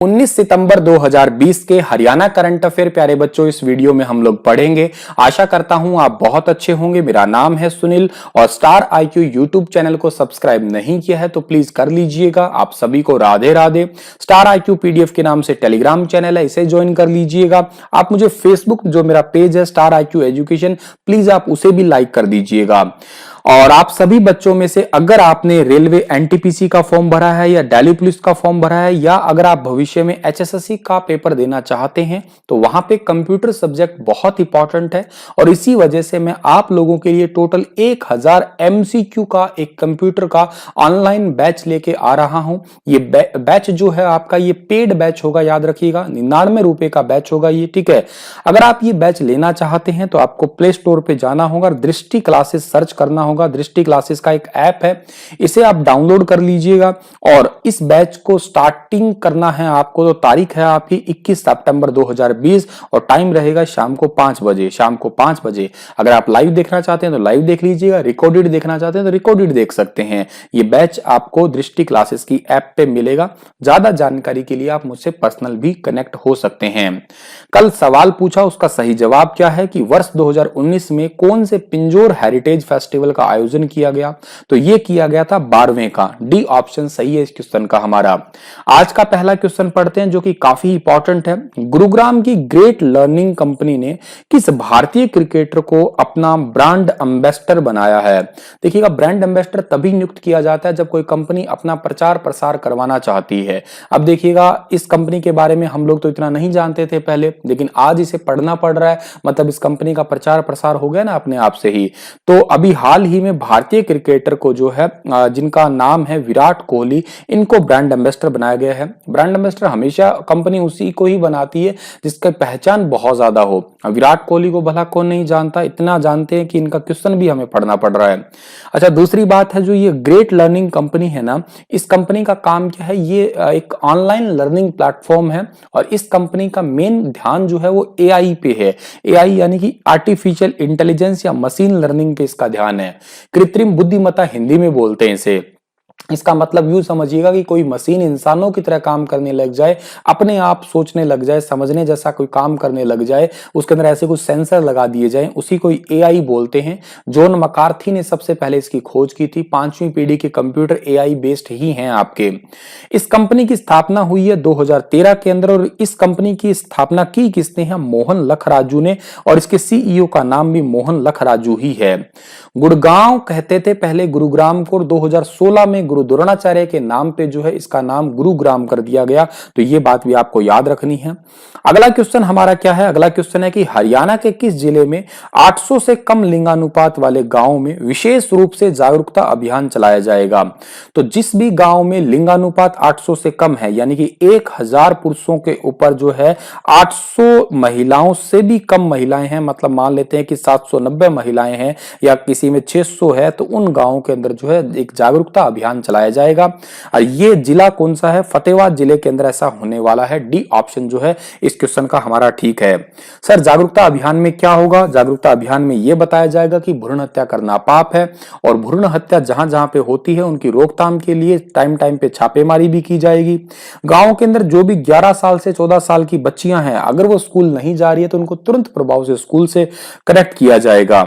19 सितंबर 2020 के Haryana current affair प्यारे बच्चों इस वीडियो में हम लोग पढ़ेंगे। आशा करता हूं आप बहुत अच्छे होंगे। मेरा नाम है सुनील और स्टार आईक्यू यूट्यूब चैनल को सब्सक्राइब नहीं किया है तो प्लीज कर लीजिएगा। आप सभी को Radhe Radhe. Star IQ PDF के नाम से टेलीग्राम चैनल है, इसे ज्वाइन कर लीजिएगा। आप मुझे फेसबुक जो मेरा पेज है स्टार आईक्यू एजुकेशन, प्लीज आप उसे भी लाइक कर दीजिएगा। और आप सभी बच्चों में से अगर आपने रेलवे एनटीपीसी का फॉर्म भरा है या दिल्ली पुलिस का फॉर्म भरा है या अगर आप भविष्य में एचएसएससी का पेपर देना चाहते हैं तो वहां पे कंप्यूटर सब्जेक्ट बहुत इंपॉर्टेंट है और इसी वजह से मैं आप लोगों के लिए टोटल 1000 एमसीक्यू का एक कंप्यूटर का ऑनलाइन बैच लेके आ रहा हूं। ये बैच जो है आपका ये पेड बैच होगा, याद रखिएगा 99 रुपए का बैच होगा ये, ठीक है। अगर आप ये बैच लेना चाहते हैं तो आपको प्ले स्टोर पे जाना होगा, दृष्टि क्लासेस सर्च करना होगा। दृष्टि क्लासेस का एक ऐप है, इसे आप डाउनलोड कर लीजिएगा और इस बैच को स्टार्टिंग करना है आपको। तो तारीख है आपकी 21 सितंबर 2020 और टाइम रहेगा शाम को 5 बजे। अगर आप लाइव देखना चाहते हैं तो लाइव देख लीजिएगा, रिकॉर्डेड देखना चाहते हैं तो रिकॉर्डेड देख सकते हैं। ये बैच आपको दृष्टि क्लासेस की ऐप पे मिलेगा। ज्यादा जानकारी के लिए आप मुझसे पर्सनल भी कनेक्ट हो सकते हैं। कल सवाल पूछा, उसका सही जवाब क्या है कि वर्ष 2019 में कौन से पिंजौर हेरिटेज फेस्टिवल का आयोजन किया गया? तो यह किया गया था 12वें का। डी ऑप्शन सही है इस क्वेश्चन का हमारा। आज का पहला क्वेश्चन पढ़ते हैं जो कि काफी इंपॉर्टेंट है। गुरुग्राम की ग्रेट लर्निंग कंपनी ने किस भारतीय क्रिकेटर को अपना ब्रांड एम्बेसडर बनाया है? देखिएगा, ब्रांड एम्बेसडर तभी नियुक्त किया जाता है जब कोई कंपनी अपना प्रचार प्रसार करवाना चाहती है। अब देखिएगा, इस कंपनी के बारे में हम लोग तो इतना नहीं जानते थे पहले, लेकिन आज इसे पढ़ना पड़ रहा है। मतलब इस कंपनी का प्रचार प्रसार हो गया ना अपने आप से ही। तो अभी हाल ही में भारतीय क्रिकेटर को जो है जिनका नाम है विराट कोहली, इनको ब्रांड एम्बेसडर बनाया गया है। ब्रांड एम्बेसडर हमेशा कंपनी उसी को ही बनाती है जिसका पहचान बहुत ज्यादा हो। विराट कोहली को भला कौन नहीं जानता, इतना जानते हैं कि इनका क्वेश्चन भी हमें पढ़ना पड़ रहा है। अच्छा, दूसरी बात है, जो ये ग्रेट लर्निंग कंपनी है ना, इस कंपनी का काम क्या है? ये एक ऑनलाइन लर्निंग प्लेटफॉर्म है और इस कंपनी का मेन ध्यान जो है वो एआई पे है। एआई यानी कि आर्टिफिशियल इंटेलिजेंस या मशीन लर्निंग पे इसका ध्यान है। कृत्रिम बुद्धिमत्ता हिंदी में बोलते हैं इसे। इसका मतलब यूं समझिएगा कि कोई मशीन इंसानों की तरह काम करने लग जाए, अपने आप सोचने लग जाए, समझने जैसा कोई काम करने लग जाए, उसके अंदर ऐसे कुछ सेंसर लगा दिए जाएं, उसी को एआई बोलते हैं। जॉन मैकार्थी ने सबसे पहले इसकी खोज की थी। 5वीं पीढ़ी के कंप्यूटर एआई बेस्ड ही हैं आपके। इस कंपनी की स्थापना हुई है 2013 के अंदर और इस कंपनी की स्थापना की किसने है? मोहन लखराजू ने, और इसके सीईओ का नाम भी मोहन लखराजू ही है। गुड़गांव कहते थे पहले गुरुग्राम को, 2016 में गुरु द्रोणाचार्य के नाम पे जो है इसका नाम गुरुग्राम कर दिया गया। तो ये बात भी आपको याद रखनी है। अगला क्वेश्चन हमारा क्या है? अगला क्वेश्चन है कि हरियाणा के किस जिले में 800 से कम लिंगानुपात वाले गांव में विशेष रूप से जागरूकता अभियान चलाया जाएगा? तो जिस भी गांव में लिंगानुपात 800 से कम है, यानी कि 1000 पुरुषों के ऊपर जो है 800 महिलाओं से भी कम महिलाएं हैं, मतलब मान लेते हैं कि 790 महिलाएं हैं या किसी में 600 है, तो उन गांवों के अंदर जो है एक जागरूकता अभियान चलाया जाएगा। और ये जिला कौन सा है? फतेहाबाद जिले के अंदर ऐसा होने वाला है। डी ऑप्शन जो है इस क्वेश्चन का हमारा ठीक है। सर, जागरूकता अभियान में क्या होगा? जागरूकता अभियान में यह बताया जाएगा कि भ्रूण हत्या करना पाप है और भ्रूण हत्या जहां जहां पे होती है उनकी रोकथाम के लिए टाइम टाइम पे छापेमारी भी की जाएगी। गांव के अंदर जो भी 11 साल से 14 साल की बच्चियां हैं, अगर वो स्कूल नहीं जा रही है तो उनको तुरंत प्रभाव से स्कूल से कनेक्ट किया जाएगा।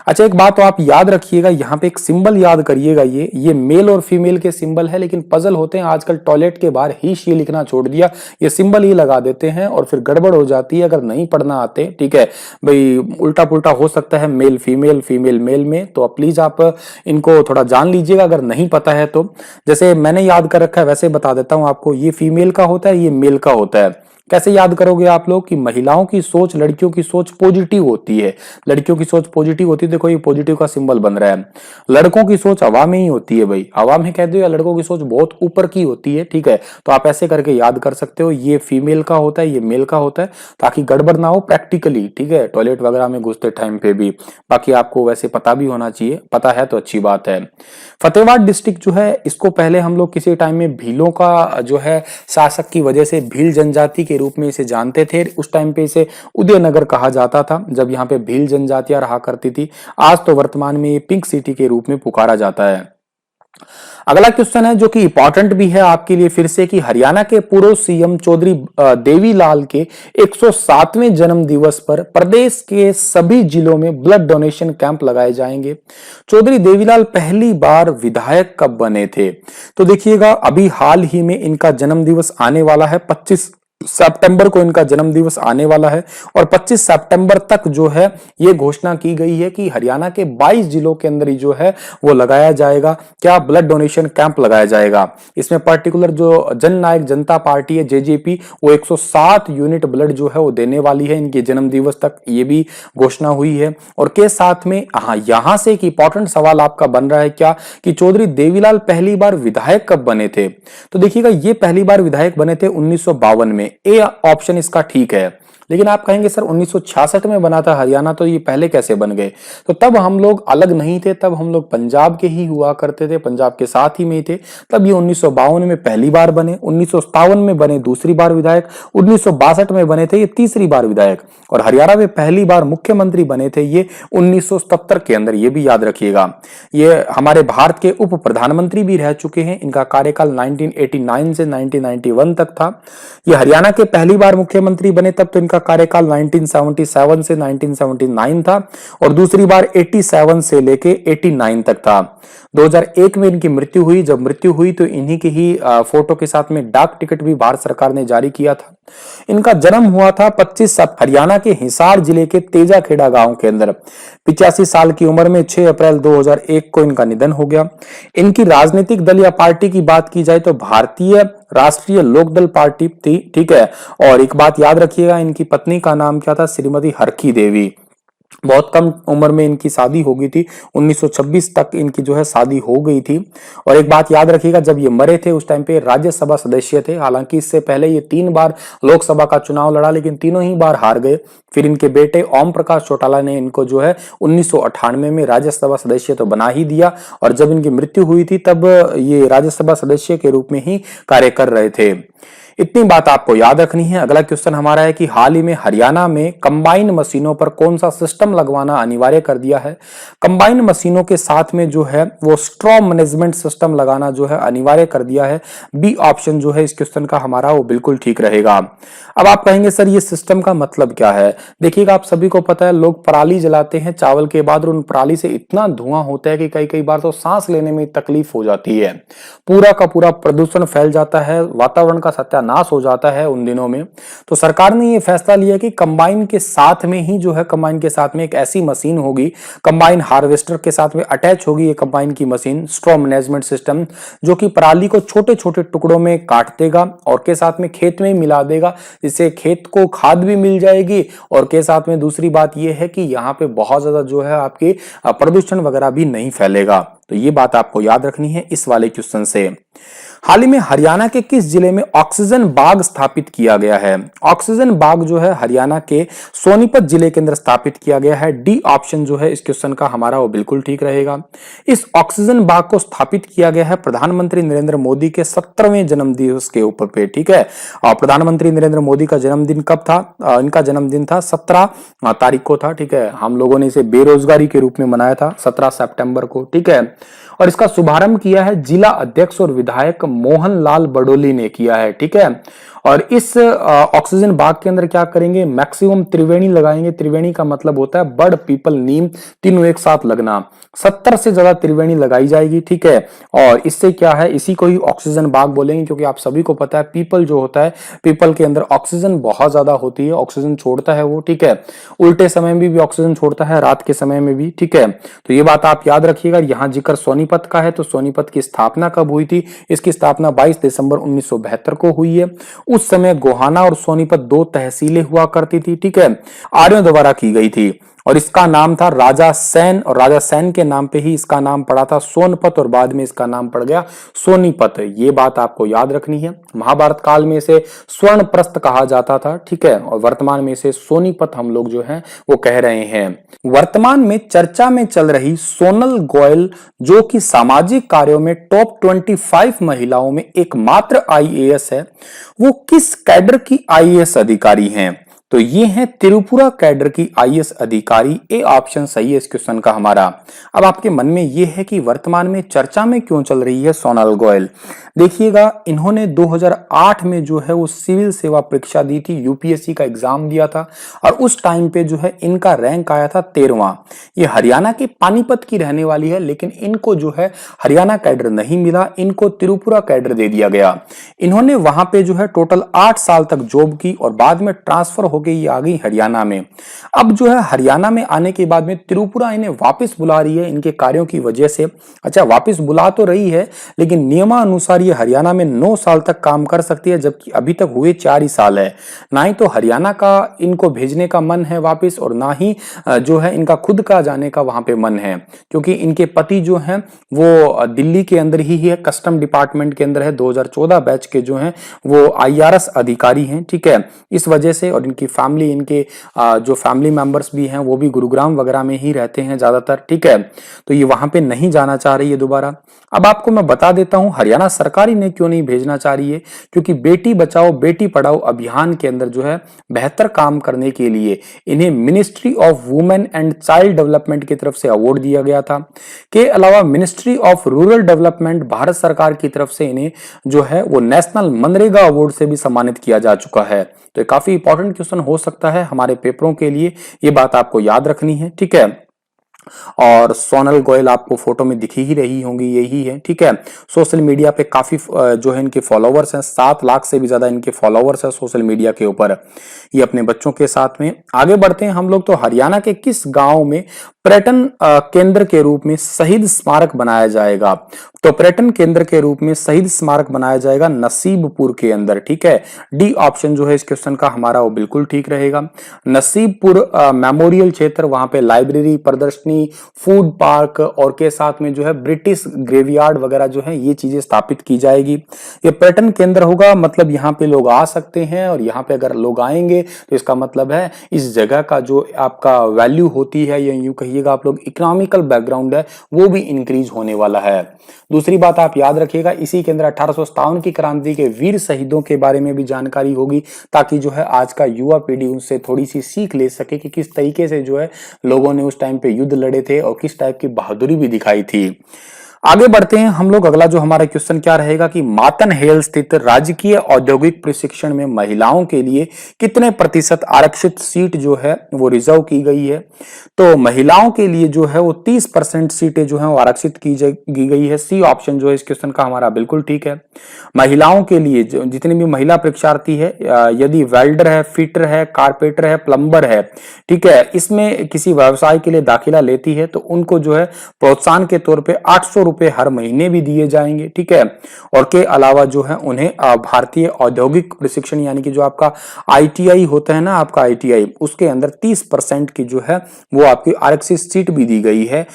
अच्छा, एक बात तो आप याद रखिएगा, यहाँ पे एक सिंबल याद करिएगा, ये मेल और फीमेल के सिंबल है, लेकिन पजल होते हैं आजकल टॉयलेट के बाहर ही ये लिखना छोड़ दिया, ये सिंबल ही लगा देते हैं और फिर गड़बड़ हो जाती है अगर नहीं पढ़ना आते। ठीक है भाई, उल्टा पुल्टा हो सकता है मेल फीमेल, फीमेल मेल में, तो प्लीज आप इनको थोड़ा जान लीजिएगा अगर नहीं पता है तो। जैसे मैंने याद कर रखा है वैसे बता देता हूं आपको, ये फीमेल का होता है, ये मेल का होता है। कैसे याद करोगे आप लोग कि महिलाओं की सोच, लड़कियों की सोच पॉजिटिव होती है, लड़कियों की सोच पॉजिटिव होती है। देखो ये पॉजिटिव का सिंबल बन रहा है। लड़कों की सोच हवा में ही होती है भाई, हवा में कह दो, या लड़कों की सोच बहुत ऊपर की होती है। ठीक है, तो आप ऐसे करके याद कर सकते हो, ये फीमेल का होता है, ये मेल का होता है, ताकि गड़बड़ ना हो प्रैक्टिकली। ठीक है, टॉयलेट वगैरह में घुसते टाइम पे भी। बाकी आपको वैसे पता भी होना चाहिए, पता है तो अच्छी बात है। फतेहाबाद डिस्ट्रिक्ट जो है, इसको पहले हम लोग किसी टाइम में भीलों का जो है शासक की वजह से भील जनजाति के रूप में इसे जानते थे। उस टाइम पे इसे उदयनगर कहा जाता था जब यहाँ पे भील जनजातियां रहा करती थी। आज तो वर्तमान में ये पिंक सिटी के रूप में पुकारा जाता है। अगला क्वेश्चन है जो कि इंपॉर्टेंट भी है आपके लिए फिर से, कि हरियाणा के पूर्व सीएम चौधरी देवीलाल के 107वें जन्म दिवस पर प्रदेश के सभी जिलों में ब्लड डोनेशन कैंप लगाए जाएंगे। चौधरी देवीलाल पहली बार विधायक कब बने थे? तो देखिएगा, अभी हाल ही में इनका जन्म दिवस आने वाला है, 25 सितंबर को इनका जन्म दिवस आने वाला है। और 25 सितंबर तक जो है ये घोषणा की गई है कि हरियाणा के 22 जिलों के अंदर ही जो है वो लगाया जाएगा, क्या ब्लड डोनेशन कैंप लगाया जाएगा। इसमें पर्टिकुलर जो जननायक जनता पार्टी है जेजेपी, वो 107 यूनिट ब्लड जो है वो देने वाली है इनके जन्म दिवस तक, ये भी घोषणा हुई है। और के साथ में यहां से एक इंपॉर्टेंट सवाल आपका बन रहा है क्या, कि चौधरी देवीलाल पहली बार विधायक कब बने थे? तो देखिएगा, ये पहली बार विधायक बने थे 1952 में। ए ऑप्शन इसका ठीक है। लेकिन आप कहेंगे सर 1966 में बना था हरियाणा, तो ये पहले कैसे बन गए? तो तब हम लोग अलग नहीं थे, तब हम लोग पंजाब के ही हुआ करते थे, पंजाब के साथ ही में ही थे। तब ये 1952 में पहली बार बने, 1957 में बने दूसरी बार विधायक, 1962 में बने थे ये तीसरी बार विधायक, और हरियाणा में पहली बार मुख्यमंत्री बने थे ये 1977 के अंदर, ये भी याद रखिएगा। ये हमारे भारत के उप प्रधानमंत्री भी रह चुके हैं, इनका कार्यकाल 1989 से 1991 तक था। ये हरियाणा के पहली बार मुख्यमंत्री बने तब तो इनका कार्यकाल 1977 से 1979 था, और दूसरी बार 87 से लेके 89 तक था। 2001 में इनकी मृत्यु हुई। जब मृत्यु हुई तो इन्हीं के ही फोटो के साथ में डाक टिकट भी भारत सरकार ने जारी किया था। इनका जन्म हुआ था 25 हरियाणा के हिसार जिले के तेजाखेड़ा गांव के अंदर। 85 साल की उम्र में 6 अप्रैल 2001 को इनका निधन हो गया। इनकी राजनीतिक दल या पार्टी की बात की जाए तो भारतीय राष्ट्रीय लोकदल पार्टी थी, ठीक है। और एक बात याद रखिएगा, इनकी पत्नी का नाम क्या था? श्रीमती हरखी देवी। बहुत कम उम्र में इनकी शादी हो गई थी, 1926 तक इनकी जो है शादी हो गई थी। और एक बात याद रखिएगा, जब ये मरे थे उस टाइम पे राज्यसभा सदस्य थे। हालांकि इससे पहले ये 3 बार लोकसभा का चुनाव लड़ा, लेकिन तीनों ही बार हार गए। फिर इनके बेटे ओम प्रकाश चौटाला ने इनको जो है 1998 में राज्यसभा सदस्य तो बना ही दिया, और जब इनकी मृत्यु हुई थी तब ये राज्यसभा सदस्य के रूप में ही कार्य कर रहे थे। इतनी बात आपको याद रखनी है। अगला क्वेश्चन हमारा है कि हाल ही में हरियाणा में कंबाइन मशीनों पर कौन सा सिस्टम लगवाना अनिवार्य कर दिया है? कंबाइन मशीनों के साथ में जो है वो स्ट्रॉ मैनेजमेंट सिस्टम लगाना जो है अनिवार्य कर दिया है। बी ऑप्शन जो है इस क्वेश्चन का हमारा वो बिल्कुल ठीक रहेगा। अब आप कहेंगे सर ये सिस्टम का मतलब क्या है? देखिएगा, आप सभी को पता है लोग पराली जलाते हैं चावल के बाद, और उन पराली से इतना धुआं होता है कि कई बार तो सांस लेने में तकलीफ हो जाती है। पूरा का पूरा प्रदूषण फैल जाता है, वातावरण का सत्यानाश हो जाता है उन दिनों में। तो सरकार ने ये फैसला लिया कि कंबाइन के साथ में ही जो है, कंबाइन के साथ में एक ऐसी मशीन होगी, कंबाइन हार्वेस्टर के साथ में अटैच होगी ये कंबाइन की मशीन, स्ट्रॉ मैनेजमेंट सिस्टम, जो कि पराली को छोटे छोटे टुकड़ों में काट देगा और के साथ में खेत में मिला देगा, जिससे खेत को खाद भी मिल जाएगी। और के साथ में दूसरी बात यह है कि यहाँ पे बहुत ज्यादा जो है आपकी प्रदूषण वगैरह भी नहीं फैलेगा। तो ये बात आपको याद रखनी है इस वाले क्वेश्चन से। हाल ही में हरियाणा के किस जिले में ऑक्सीजन बाग स्थापित किया गया है? ऑक्सीजन बाग जो है हरियाणा के सोनीपत जिले के अंदर स्थापित किया गया है। डी ऑप्शन जो है इस क्वेश्चन का हमारा वो बिल्कुल ठीक रहेगा। इस ऑक्सीजन बाग को स्थापित किया गया है प्रधानमंत्री नरेंद्र मोदी के 17वें जन्मदिवस के ऊपर पे, ठीक है। और प्रधानमंत्री नरेंद्र मोदी का जन्मदिन कब था? इनका जन्मदिन था 17 तारीख को था, ठीक है। हम लोगों ने इसे बेरोजगारी के रूप में मनाया था 17 सितंबर को, ठीक है। और इसका शुभारंभ किया है जिला अध्यक्ष और विधायक मोहन लाल बडोली ने किया है, ठीक है। और इस ऑक्सीजन बाग के अंदर क्या करेंगे? मैक्सिमम त्रिवेणी लगाएंगे। त्रिवेणी का मतलब होता है बड़, पीपल, नीम, तीनों एक साथ लगना। 70 से ज्यादा त्रिवेणी लगाई जाएगी, ठीक है। और इससे क्या है, इसी को ही ऑक्सीजन बाग बोलेंगे, क्योंकि आप सभी को पता है पीपल जो होता है, पीपल के अंदर ऑक्सीजन बहुत ज्यादा होती है, ऑक्सीजन छोड़ता है वो, ठीक है। उल्टे समय में भी ऑक्सीजन छोड़ता है, रात के समय में भी, ठीक है। तो ये बात आप याद रखिएगा। यहाँ जिक्र सोनीपत का है, तो सोनीपत की स्थापना कब हुई थी? इसकी स्थापना 22 दिसंबर 1972 को हुई है। उस समय गोहाना और सोनीपत 2 तहसीलें हुआ करती थी, ठीक है। आर्यों द्वारा की गई थी, और इसका नाम था राजा सैन, और राजा सैन के नाम पे ही इसका नाम पड़ा था सोनपत, और बाद में इसका नाम पड़ गया सोनीपत। ये बात आपको याद रखनी है। महाभारत काल में इसे स्वर्ण प्रस्थ कहा जाता था, ठीक है। और वर्तमान में इसे सोनीपत हम लोग जो है वो कह रहे हैं। वर्तमान में चर्चा में चल रही सोनल गोयल, जो कि सामाजिक कार्यों में टॉप 25 महिलाओं में एकमात्र IAS है, वो किस कैडर की IAS अधिकारी हैं? तो ये है त्रिपुरा कैडर की आईएएस अधिकारी। ए ऑप्शन सही है इस क्वेश्चन का हमारा। अब आपके मन में ये है कि वर्तमान में चर्चा में क्यों चल रही है सोनल गोयल। देखिएगा, इन्होंने 2008 में जो है वो सिविल सेवा परीक्षा दी थी, यूपीएससी का एग्जाम दिया था और उस टाइम पे जो है इनका रैंक आया था 13वां। ये हरियाणा के पानीपत की रहने वाली है, लेकिन इनको जो है हरियाणा कैडर नहीं मिला, इनको त्रिपुरा कैडर दे दिया गया। इन्होंने वहां पे जो है टोटल 8 साल तक जॉब की और बाद में ट्रांसफर हो गई आ गई हरियाणा में। अब जो है हरियाणा में आने के बाद में त्रिपुरा इन्हें वापस बुला रही है इनके कार्यों की वजह से। अच्छा, वापस बुला तो रही है, लेकिन नियमानुसार ये हरियाणा में 9 साल तक काम कर सकती है, जबकि अभी तक हुए 4 ही साल है। ना ही तो हरियाणा का इनको भेजने का मन है वापस, और ना ही जो है इनका खुद का जाने का वहां पे मन है, क्योंकि इनके पति जो हैं वो दिल्ली के अंदर ही है, कस्टम डिपार्टमेंट के अंदर है, 2014 बैच के जो हैं वो आईआरएस अधिकारी हैं। ठीक है, इस वजह से, और इनकी फैमिली, इनके जो फैमिली मेंबर्स भी हैं वो भी गुरुग्राम वगैरह में ही रहते हैं ज्यादातर। ठीक है, तो ये वहां पे नहीं जाना चाह रही है दोबारा। अब आपको मैं बता देता हूं हरियाणा सरकार इन्हें क्यों नहीं भेजना चाह रही है, क्योंकि बेटी बचाओ बेटी पढ़ाओ अभियान के अंदर जो है बेहतर काम करने के लिए इन्हें ministry of women and child development की तरफ से अवार्ड दिया गया था। के अलावा ministry of rural development Bharat सरकार की तरफ से इन्हें जो है वो नेशनल मनरेगा अवार्ड से भी सम्मानित किया जा चुका है। तो ये काफी इंपॉर्टेंट क्वेश्चन हो सकता है हमारे पेपरों के लिए, ये बात आपको याद रखनी है। ठीक है, और सोनल गोयल आपको फोटो में दिखी ही रही होंगी, यही है। ठीक है, सोशल मीडिया पे काफी जो है इनके फॉलोवर्स हैं, 7 लाख से भी ज्यादा इनके फॉलोवर्स हैं सोशल मीडिया के ऊपर। ये अपने बच्चों के साथ में आगे बढ़ते हैं हम लोग। तो हरियाणा के किस गांव में पर्यटन केंद्र के रूप में शहीद स्मारक बनाया जाएगा? तो पर्यटन केंद्र के रूप में शहीद स्मारक बनाया जाएगा नसीबपुर के अंदर। ठीक है, डी ऑप्शन जो है इस क्वेश्चन का हमारा वो बिल्कुल ठीक रहेगा। नसीबपुर मेमोरियल क्षेत्र, वहां पे लाइब्रेरी, प्रदर्शनी, फूड पार्क और के साथ में जो है ब्रिटिश ग्रेवयार्ड वगैरह जो है ये चीजें स्थापित की जाएगी। ये पर्यटन केंद्र होगा, मतलब यहाँ पे लोग आ सकते हैं, और यहाँ पे अगर लोग आएंगे तो इसका मतलब है इस जगह का जो आपका वैल्यू होती है, या यूं कहिएगा आप लोग इकोनॉमिकल बैकग्राउंड है, वो भी इंक्रीज होने वाला है। दूसरी बात आप याद रखिएगा, इसी के अंदर 1857 की क्रांति के वीर शहीदों के बारे में भी जानकारी होगी, ताकि जो है आज का युवा पीढ़ी उनसे थोड़ी सी सीख ले सके कि किस तरीके से जो है लोगों ने उस टाइम पे युद्ध लड़े थे और किस टाइप की बहादुरी भी दिखाई थी। आगे बढ़ते हैं हम लोग। अगला जो हमारा क्वेश्चन क्या रहेगा कि मातनहेल स्थित राजकीय औद्योगिक प्रशिक्षण में महिलाओं के लिए कितने प्रतिशत आरक्षित सीट जो है वो रिजर्व की गई है? तो महिलाओं के लिए जो है वो 30% सीटें जो है वो आरक्षित की गई है। सी ऑप्शन जो है इस क्वेश्चन का हमारा बिल्कुल ठीक है। महिलाओं के लिए जितनी भी महिला परीक्षार्थी है, यदि वेल्डर है, फिटर है, कारपेंटर है, प्लम्बर है, ठीक है, इसमें किसी व्यवसाय के लिए दाखिला लेती है, तो उनको जो है प्रोत्साहन के तौर पे 800 रुपए हर महीने भी दिए जाएंगे। ठीक है, और के अलावा जो है उन्हें भारतीय औद्योगिक प्रशिक्षण यानी कि जो आपका आईटीआई होता है ना, आपका आईटीआई, उसके अंदर 30% की जो है वो आपकी आरक्षित सीट भी दी गई है।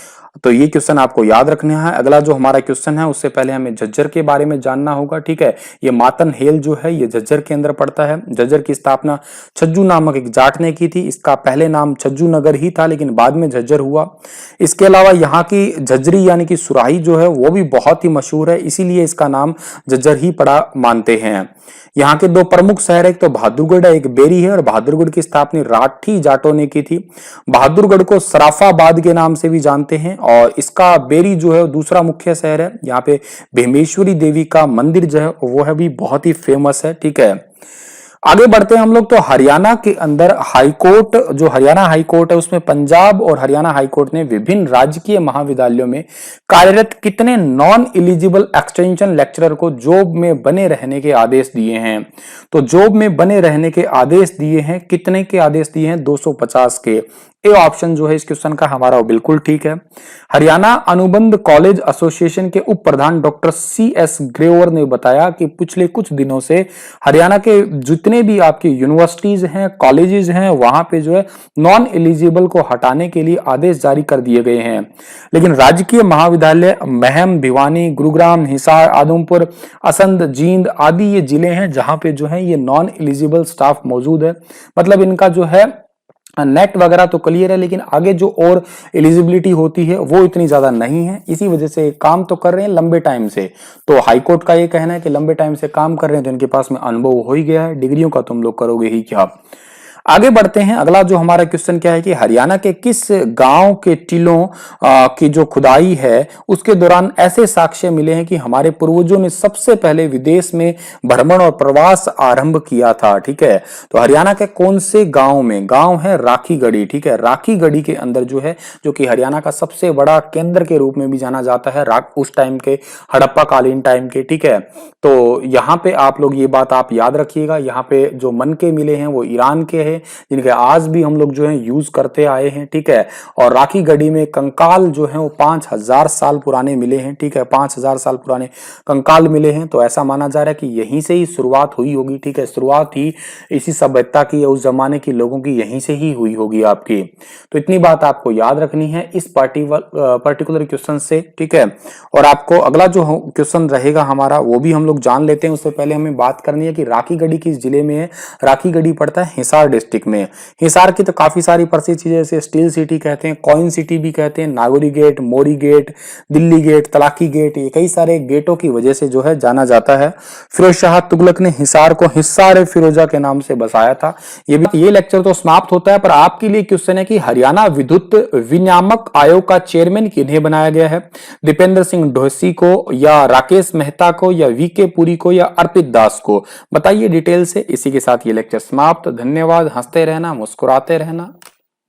तो ये क्वेश्चन आपको याद रखना है। अगला जो हमारा क्वेश्चन है उससे पहले हमें झज्जर के बारे में जानना होगा। ठीक है, ये मातनहेल जो है ये झज्जर के अंदर पड़ता है। झज्जर की स्थापना छज्जू नामक एक जाट ने की थी। इसका पहले नाम छज्जू नगर ही था, लेकिन बाद में झज्जर हुआ। इसके अलावा यहाँ की झज्जरी यानी कि सुराही जो है वो भी बहुत ही मशहूर है, इसीलिए इसका नाम झज्जर ही पड़ा मानते हैं। यहाँ के 2 प्रमुख शहर, एक तो बहादुरगढ़ है, एक बेरी है, और बहादुरगढ़ की स्थापना राठी जाटों ने की थी। बहादुरगढ़ को सराफाबाद के नाम से भी जानते हैं, और इसका बेरी जो है दूसरा मुख्य शहर है। यहाँ पे भीमेश्वरी देवी का मंदिर जो है वो है भी बहुत ही फेमस है। ठीक है, आगे बढ़ते हैं हम लोग। तो हरियाणा के अंदर हाईकोर्ट, जो हरियाणा हाईकोर्ट है, उसमें पंजाब और हरियाणा हाईकोर्ट ने विभिन्न राजकीय महाविद्यालयों में कार्यरत कितने नॉन एलिजिबल एक्सटेंशन लेक्चरर को जॉब में बने रहने के आदेश दिए हैं? तो जॉब में बने रहने के आदेश दिए हैं, कितने के आदेश दिए हैं? 250 के। ए ऑप्शन जो है इस क्वेश्चन का हमारा बिल्कुल ठीक है। हरियाणा अनुबंध कॉलेज एसोसिएशन के उप प्रधान डॉक्टर CS ग्रेवर ने बताया कि पिछले कुछ दिनों से हरियाणा के जितने भी आपकी यूनिवर्सिटीज हैं, कॉलेजेस हैं, वहां पे जो है नॉन एलिजिबल को हटाने के लिए आदेश जारी कर दिए गए हैं। लेकिन राजकीय महाविद्यालय महम, भिवानी, गुरुग्राम, हिसार, आदमपुर, असंध, जींद आदि ये जिले हैं जहां पे जो है ये नॉन एलिजिबल स्टाफ मौजूद है। मतलब इनका जो है नेट वगैरह तो क्लियर है, लेकिन आगे जो और एलिजिबिलिटी होती है वो इतनी ज्यादा नहीं है। इसी वजह से काम तो कर रहे हैं लंबे टाइम से। तो हाईकोर्ट का ये कहना है कि लंबे टाइम से काम कर रहे हैं तो इनके पास में अनुभव हो ही गया है, डिग्रियों का तुम लोग करोगे ही क्या। आगे बढ़ते हैं। अगला जो हमारा क्वेश्चन क्या है कि हरियाणा के किस गांव के टीलों की जो खुदाई है उसके दौरान ऐसे साक्ष्य मिले हैं कि हमारे पूर्वजों ने सबसे पहले विदेश में भ्रमण और प्रवास आरंभ किया था। ठीक है, तो हरियाणा के कौन से गांव में, गांव है राखीगढ़ी। ठीक है, राखीगढ़ी के अंदर जो है, जो कि हरियाणा का सबसे बड़ा केंद्र के रूप में भी जाना जाता है उस टाइम के, हड़प्पा कालीन टाइम के। ठीक है, तो यहाँ पे आप लोग ये बात आप याद रखिएगा, यहाँ पे जो मनके मिले हैं वो ईरान के हैं, जिनके आज भी हम लोग जो है यूज करते आए हैं। ठीक है, और राखीगढ़ी में कंकाल जो है वो 5000 साल पुराने मिले हैं। ठीक है, 5000 साल पुराने कंकाल मिले हैं, तो ऐसा माना जा रहा है कि यहीं से ही शुरुआत हुई होगी। ठीक है, शुरुआत ही इसी सभ्यता की या उस जमाने के लोगों की यहीं से ही हुई होगी आपकी। तो इतनी बात आपको याद रखनी है इस पर्टिकुलर क्वेश्चन से। ठीक है, और आपको अगला जो क्वेश्चन रहेगा हमारा वो भी हम लोग जान लेते हैं। उससे पहले हमें बात करनी है कि राखीगढ़ी किस जिले में है। राखीगढ़ी पड़ता है हिसार डिस्ट्रिक्ट में। हिसार की तो काफी सारी प्रसिद्ध चीजें, जैसे स्टील सिटी कहते हैं, कॉइन सिटी भी कहते हैं, Nagauri gate, Mori gate, Delhi gate, Talaki gate, ये कई सारे गेटों की वजह से जो है जाना जाता है। फिरोज शाह तुगलक ने हिसार को हिस्सार फिरोजा के नाम से बसाया था। ये लेक्चर तो समाप्त होता है, पर आपके लिए क्वेश्चन है कि हरियाणा विद्युत विनियामक आयोग का चेयरमैन किन्हें बनाया गया है? दीपेंद्र सिंह ढोसी को, या राकेश मेहता को, या वीके पुरी को, या अर्पित दास को? बताइए डिटेल से। इसी के साथ ये लेक्चर समाप्त। धन्यवाद। हंसते रहना, मुस्कुराते रहना।